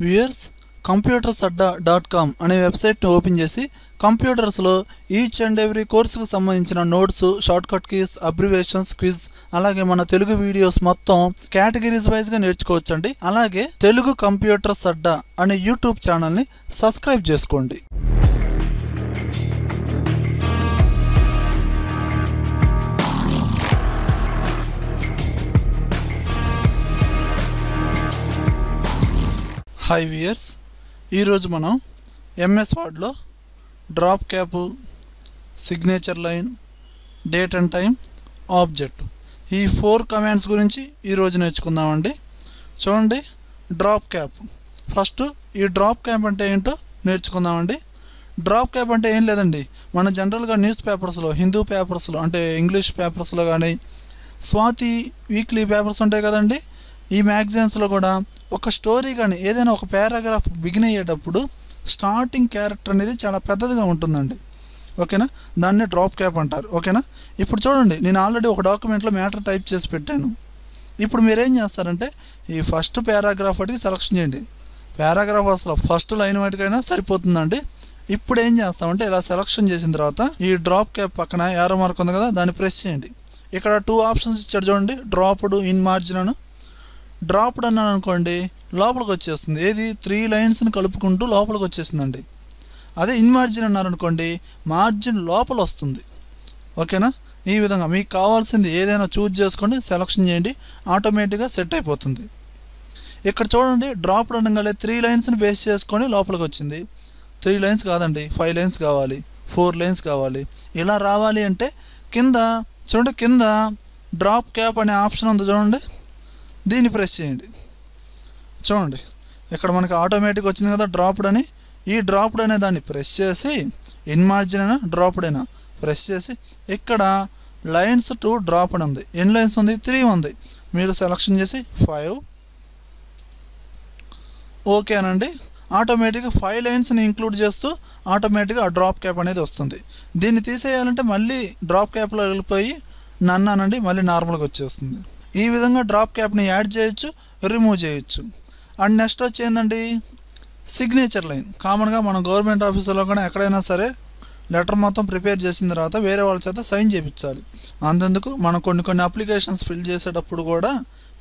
Viewers computersadda.com అనే వెబ్సైట్ని open చేసి కంప్యూటర్స్లో ఈచ్ అండ్ ఎవ్రీ కోర్సుకు సంబంధించిన notes, shortcut keys, abbreviations, quiz, అలాగే మన తెలుగు వీడియోస్ మొత్తం కేటగిరీస్ వైజ్గా నేర్చుకోవచ్చండి. అలాగే తెలుగు కంప్యూటర్స్ అడ్డా అనే యూట్యూబ్ ఛానల్ని సబ్స్క్రైబ్ చేసుకోండి. హాయ్ వ్యూయర్స్, ఈరోజు మనం ఎంఎస్ వర్డ్లో drop cap, signature line, date and time, object ఈ 4 కమాండ్స్ గురించి ఈరోజు నేర్చుకుందామండి. చూడండి, డ్రాప్ క్యాప్. ఫస్ట్ ఈ డ్రాప్ క్యాప్ అంటే ఏంటో నేర్చుకుందామండి. డ్రాప్ క్యాప్ అంటే ఏం లేదండి, మన జనరల్గా న్యూస్ పేపర్స్లో, హిందూ పేపర్స్లో అంటే ఇంగ్లీష్ పేపర్స్లో కానీ, స్వాతి వీక్లీ పేపర్స్ ఉంటాయి కదండి, ఈ మ్యాగజైన్స్లో కూడా ఒక స్టోరీ కానీ ఏదైనా ఒక పారాగ్రాఫ్ బిగిన్ అయ్యేటప్పుడు స్టార్టింగ్ క్యారెక్టర్ అనేది చాలా పెద్దదిగా ఉంటుందండి. ఓకేనా, దాన్నే డ్రాప్ క్యాప్ అంటారు. ఓకేనా, ఇప్పుడు చూడండి, నేను ఆల్రెడీ ఒక డాక్యుమెంట్లో మ్యాటర్ టైప్ చేసి పెట్టాను. ఇప్పుడు మీరేం చేస్తారంటే ఈ ఫస్ట్ పారాగ్రాఫ్ వాటికి సెలెక్షన్ చేయండి. పారాగ్రాఫ్ అసలు ఫస్ట్ లైన్ వాటికైనా సరిపోతుందండి. ఇప్పుడు ఏం చేస్తామంటే ఇలా సెలెక్షన్ చేసిన తర్వాత ఈ డ్రాప్ క్యాప్ పక్కన యారో మార్క్ ఉంది కదా, దాన్ని ప్రెస్ చేయండి. ఇక్కడ 2 ఆప్షన్స్ ఇచ్చాడు చూడండి, డ్రాప్డ్, ఇన్ మార్జిన్ అని. డ్రాప్డ్ అన్నాను అనుకోండి, లోపలికి వచ్చేస్తుంది. ఏది 3 లైన్స్ని కలుపుకుంటూ లోపలికి వచ్చేసిందండి. అదే ఇన్ మార్జిన్ అన్నారనుకోండి, మార్జిన్ లోపల వస్తుంది. ఓకేనా, ఈ విధంగా మీకు కావాల్సింది ఏదైనా చూజ్ చేసుకోండి, సెలెక్షన్ చేయండి, ఆటోమేటిక్గా సెట్ అయిపోతుంది. ఇక్కడ చూడండి, డ్రాప్డ్ అనగానే 3 లైన్స్ని బేస్ చేసుకొని లోపలికి వచ్చింది. 3 లైన్స్ కాదండి, 5 లైన్స్ కావాలి, 4 లైన్స్ కావాలి. ఇలా రావాలి అంటే కింద చూడండి, కింద డ్రాప్ క్యాప్ అనే ఆప్షన్ ఉంది చూడండి, దీన్ని ప్రెస్ చేయండి. చూడండి, ఇక్కడ మనకి ఆటోమేటిక్ వచ్చింది కదా డ్రాప్డ్ అని. ఈ డ్రాప్డ్ అనే దాన్ని ప్రెస్ చేసి, ఇన్ మార్జిన్ అయినా డ్రాప్డ్ అయినా ప్రెస్ చేసి, ఇక్కడ లైన్స్ టు డ్రాప్ అని ఉంది. ఎన్ని లైన్స్ ఉంది? 3 ఉంది. మీరు సెలెక్షన్ చేసి 5 ఓకే అనండి. ఆటోమేటిక్గా 5 లైన్స్ని ఇంక్లూడ్ చేస్తూ ఆటోమేటిక్గా ఆ డ్రాప్ క్యాప్ అనేది వస్తుంది. దీన్ని తీసేయాలంటే మళ్ళీ డ్రాప్ క్యాప్లో వెళ్ళిపోయి నన్ను అనండి, మళ్ళీ నార్మల్గా వచ్చేస్తుంది. ఈ విధంగా డ్రాప్ క్యాప్ని యాడ్ చేయొచ్చు, రిమూవ్ చేయొచ్చు. అండ్ నెక్స్ట్ వచ్చేందండి సిగ్నేచర్ లైన్. కామన్గా మన గవర్నమెంట్ ఆఫీసులో కూడా ఎక్కడైనా సరే లెటర్ మొత్తం ప్రిపేర్ చేసిన తర్వాత వేరే వాళ్ళ చేత సైన్ చేయించాలి. అంతెందుకు, మనం కొన్ని అప్లికేషన్స్ ఫిల్ చేసేటప్పుడు కూడా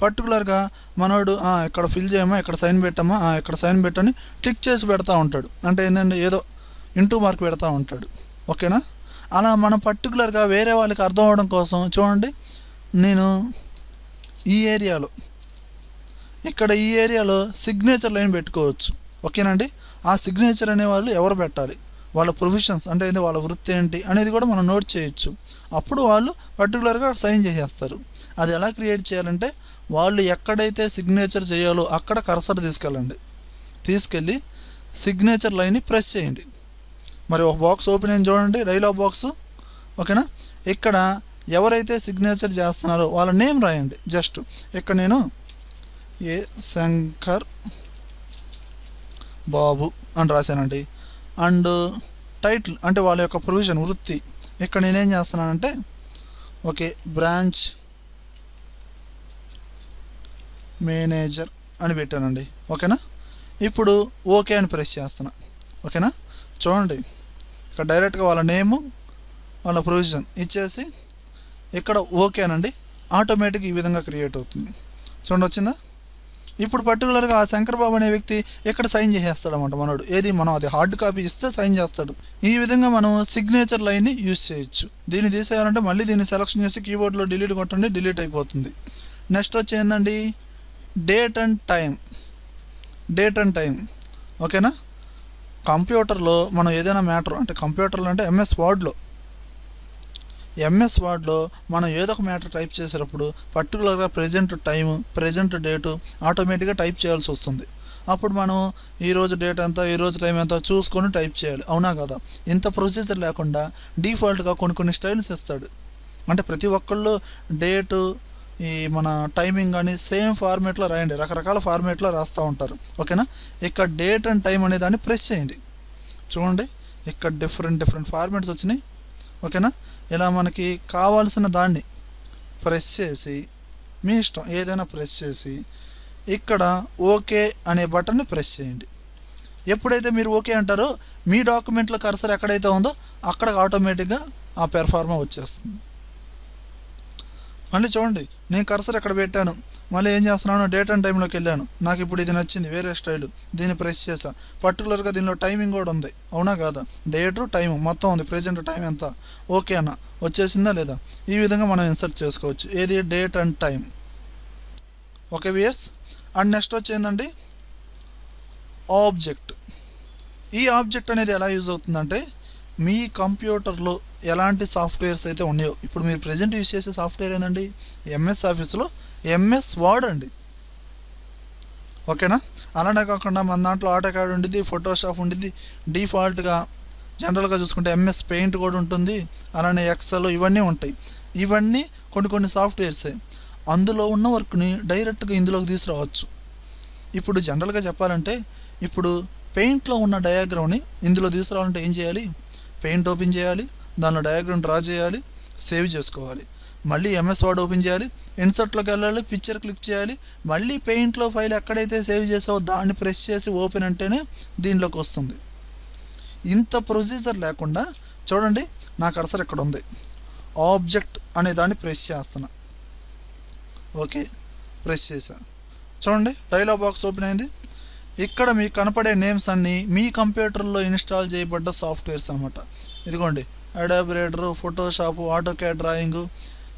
పర్టికులర్గా మనోడు ఇక్కడ ఫిల్ చేయమా, ఇక్కడ సైన్ పెట్టామా, ఇక్కడ సైన్ పెట్టని టిక్ చేసి పెడతా ఉంటాడు. అంటే ఏంటంటే ఏదో ఇంటూ మార్క్ పెడతా ఉంటాడు. ఓకేనా, అలా మనం పర్టికులర్గా వేరే వాళ్ళకి అర్థం అవ్వడం కోసం చూడండి, నేను ఈ ఏరియాలో ఈ ఏరియాలో సిగ్నేచర్ లైన్ పెట్టుకోవచ్చు. ఓకేనండి, ఆ సిగ్నేచర్ అనేవాళ్ళు ఎవరు పెట్టాలి, వాళ్ళ ప్రొఫెషన్స్ అంటే ఏంటి, వాళ్ళ వృత్తి ఏంటి అనేది కూడా మనం నోట్ చేయొచ్చు. అప్పుడు వాళ్ళు పర్టికులర్గా సైన్ చేసేస్తారు. అది ఎలా క్రియేట్ చేయాలంటే, వాళ్ళు ఎక్కడైతే సిగ్నేచర్ చేయాలో అక్కడ కర్సర్ తీసుకెళ్ళి సిగ్నేచర్ లైన్ని ప్రెస్ చేయండి. మరి ఒక బాక్స్ ఓపెన్ అయింది చూడండి, డైలాగ్ బాక్స్. ఓకేనా, ఇక్కడ ఎవరైతే సిగ్నేచర్ చేస్తున్నారో వాళ్ళ నేమ్ రాయండి. జస్ట్ ఇక్కడ నేను ఏ శంకర్ బాబు అని రాశానండి. అండ్ టైటిల్ అంటే వాళ్ళ యొక్క ప్రొఫెషన్, వృత్తి. ఇక్కడ నేనేం చేస్తున్నానంటే ఓకే బ్రాంచ్ మేనేజర్ అని పెట్టానండి. ఓకేనా, ఇప్పుడు ఓకే అని ప్రెస్ చేస్తున్నా. ఓకేనా, చూడండి, ఇక్కడ డైరెక్ట్గా వాళ్ళ నేము, వాళ్ళ ప్రొఫెషన్ ఇచ్చేసి ఇక్కడ ఓకే అనండి. ఆటోమేటిక్ ఈ విధంగా క్రియేట్ అవుతుంది. చూడండి, వచ్చిందా? ఇప్పుడు పర్టికులర్గా ఆ శంకర్ బాబు అనే వ్యక్తి ఇక్కడ సైన్ చేసేస్తాడన్నమాట మనోడు. ఏది మనం అది హార్డ్ కాపీ ఇస్తే సైన్ చేస్తాడు. ఈ విధంగా మనం సిగ్నేచర్ లైన్ని యూజ్ చేయొచ్చు. దీన్ని తీసేయాలంటే మళ్ళీ దీన్ని సెలెక్షన్ చేసి కీబోర్డ్లో డిలీట్ కొట్టండి, డిలీట్ అయిపోతుంది. నెక్స్ట్ వచ్చి ఏంటండి, డేట్ అండ్ టైం. ఓకేనా, కంప్యూటర్లో మనం ఏదైనా మ్యాటర్ అంటే కంప్యూటర్లో అంటే ఎంఎస్ వర్డ్లో మనం ఏదో ఒక మ్యాటర్ టైప్ చేసేటప్పుడు పర్టికులర్గా ప్రెజెంట్ టైము, ప్రెజెంట్ డేటు ఆటోమేటిక్గా టైప్ చేయాల్సి వస్తుంది. అప్పుడు మనం ఈరోజు డేట్ ఎంత, ఈరోజు టైం ఎంత చూసుకొని టైప్ చేయాలి. అవునా కదా? ఇంత ప్రొసీజర్ లేకుండా డిఫాల్ట్గా కొన్ని స్టైల్స్ ఇస్తాడు. అంటే ప్రతి ఒక్కళ్ళు డేటు, ఈ మన టైమింగ్ కానీ సేమ్ ఫార్మేట్లో రాయండి. రకరకాల ఫార్మేట్లో రాస్తూ ఉంటారు. ఓకేనా, ఇక్కడ డేట్ అండ్ టైం అనే దాన్ని ప్రెస్ చేయండి. చూడండి, ఇక్కడ డిఫరెంట్ ఫార్మేట్స్ వచ్చినాయి. ఓకేనా, ఇలా మనకి కావాల్సిన దాన్ని ప్రెస్ చేసి, మీ ఇష్టం ఏదైనా ప్రెస్ చేసి ఇక్కడ ఓకే అనే బటన్ని ప్రెస్ చేయండి. ఎప్పుడైతే మీరు ఓకే అంటారో మీ డాక్యుమెంట్లో కర్సర్ ఎక్కడైతే ఉందో అక్కడ ఆటోమేటిక్గా ఆ పెర్ఫార్మా వచ్చేస్తుంది. మళ్ళీ చూడండి, నేను కర్సర్ ఎక్కడ పెట్టాను, మళ్ళీ ఏం చేస్తున్నాను, డేట్ అండ్ టైంలోకి వెళ్ళాను. నాకు ఇప్పుడు ఇది నచ్చింది, వేరే స్టైలు, దీన్ని ప్రెస్ చేసా. పర్టికులర్గా దీనిలో టైమింగ్ కూడా ఉంది, అవునా కాదా, డేటు టైం మొత్తం ఉంది, ప్రజెంట్ టైం ఎంత, ఓకే అన్న వచ్చేసిందా లేదా. ఈ విధంగా మనం ఇన్సర్ట్ చేసుకోవచ్చు, ఏది date and time. Okay viewers, and next వచ్చేందండి ఆబ్జెక్ట్. ఈ ఆబ్జెక్ట్ అనేది ఎలా యూజ్ అవుతుందంటే మీ కంప్యూటర్లో ఎలాంటి సాఫ్ట్వేర్స్ అయితే ఉన్నాయో, ఇప్పుడు మీరు ప్రజెంట్ యూజ్ చేసే సాఫ్ట్వేర్ ఏంటండి, ఎంఎస్ ఆఫీస్లో ఎంఎస్ వర్డ్ అండి, ఓకేనా. అలానే కాకుండా మన దాంట్లో ఆటోకాడ్ ఉండిద్ది, ఫోటోషాప్ ఉండిద్ది, డిఫాల్ట్గా జనరల్గా చూసుకుంటే ఎంఎస్ పెయింట్ కూడా ఉంటుంది, అలానే ఎక్సెల్ ఇవన్నీ ఉంటాయి. ఇవన్నీ కొన్ని సాఫ్ట్వేర్సే, అందులో ఉన్న వర్క్ని డైరెక్ట్గా ఇందులోకి తీసుకురావచ్చు. ఇప్పుడు జనరల్గా చెప్పాలంటే ఇప్పుడు పెయింట్లో ఉన్న డయాగ్రామ్ని ఇందులో తీసుకురావాలంటే ఏం చేయాలి, పెయింట్ ఓపెన్ చేయాలి, దానిలో డయాగ్రామ్ డ్రా చేయాలి, సేవ్ చేసుకోవాలి, మళ్ళీ ఎంఎస్ వర్డ్ ఓపెన్ చేయాలి, ఇన్సర్ట్లోకి వెళ్ళాలి, పిక్చర్ క్లిక్ చేయాలి, మళ్ళీ పెయింట్లో ఫైల్ ఎక్కడైతే సేవ్ చేసావో దాన్ని ప్రెస్ చేసి ఓపెన్ అంటేనే దీనిలోకి వస్తుంది. ఇంత ప్రొసీజర్ లేకుండా చూడండి, నా కర్సర్ ఎక్కడ ఉంది, ఆబ్జెక్ట్ అనే దాన్ని ప్రెస్ చేస్తున్నా, ఓకే ప్రెస్ చేసా. చూడండి డైలాగ్ బాక్స్ ఓపెన్ అయింది. ఇక్కడ మీకు కనపడే నేమ్స్ అన్నీ మీ కంప్యూటర్లో ఇన్స్టాల్ చేయబడ్డ సాఫ్ట్వేర్స్ అనమాట. ఇదిగోండి Adobe reader, Photoshop, AutoCAD drawing.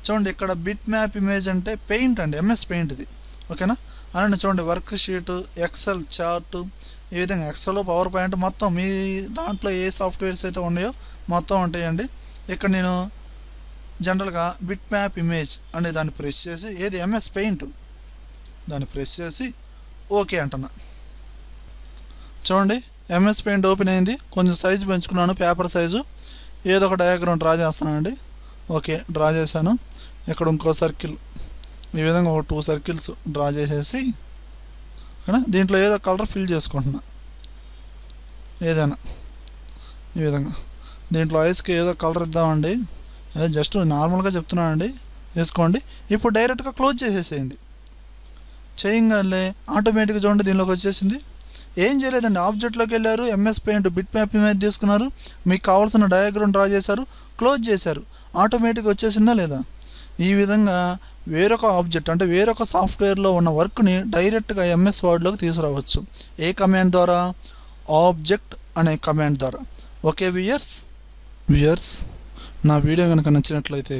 చూడండి ఇక్కడ బిట్ మ్యాప్ ఇమేజ్ అంటే పెయింట్ అండి, ఎంఎస్ పెయింట్ ఇది, ఓకేనా. అలానే చూడండి వర్క్ షీట్, ఎక్సెల్ చార్ట్, ఈ విధంగా ఎక్సెల్, పవర్ పాయింట్ మొత్తం మీ దాంట్లో ఏ సాఫ్ట్వేర్స్ అయితే ఉన్నాయో మొత్తం ఉంటాయండి. ఇక్కడ నేను జనరల్గా బిట్ మ్యాప్ ఇమేజ్ అనే దాన్ని ప్రెస్ చేసి, ఏది ఎంఎస్ పెయింట్ దాన్ని ప్రెస్ చేసి ఓకే అంటున్నా. చూడండి ఎంఎస్ పెయింట్ ఓపెన్ అయింది, కొంచెం సైజు పెంచుకున్నాను, పేపర్ సైజు, ఏదో ఒక డయాగ్రామ్ డ్రా చేస్తున్నానండి. ఓకే డ్రా చేశాను. ఇక్కడ ఇంకో సర్కిల్, ఈ విధంగా ఒక 2 సర్కిల్స్ డ్రా చేసేసి ఇక్కడ దీంట్లో ఏదో కలర్ ఫిల్ చేసుకుంటున్నా, ఏదైనా ఈ విధంగా. దీంట్లో ఐస్కి ఏదో కలర్ ఇద్దామండి, జస్ట్ నార్మల్గా చెప్తున్నానండి, వేసుకోండి. ఇప్పుడు డైరెక్ట్గా క్లోజ్ చేసేసేయండి. చేయంగానే ఆటోమేటిక్గా చూడండి దీనిలోకి వచ్చేసింది. ఏం చేయలేదండి, ఆబ్జెక్ట్లోకి వెళ్ళారు, MS paint bit map image తీసుకున్నారు, మీకు కావాల్సిన డయాగ్రామ్ డ్రా చేశారు, క్లోజ్ చేశారు, ఆటోమేటిక్గా వచ్చేసిందా లేదా. ఈ విధంగా వేరొక ఆబ్జెక్ట్ అంటే వేరొక సాఫ్ట్వేర్లో ఉన్న వర్క్ని డైరెక్ట్గా ఎంఎస్ వర్డ్లోకి తీసుకురావచ్చు. ఏ కమాండ్ ద్వారా, ఆబ్జెక్ట్ అనే కమాండ్ ద్వారా. ఓకే వ్యూయర్స్, నా వీడియో కనుక నచ్చినట్లయితే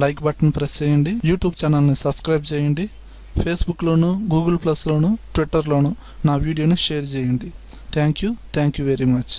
లైక్ బటన్ ప్రెస్ చేయండి, యూట్యూబ్ ఛానల్ని సబ్స్క్రైబ్ చేయండి, ఫేస్బుక్లోను, గూగుల్ ప్లస్లోను, ట్విట్టర్లోను నా వీడియోని షేర్ చేయండి. Thank you very much.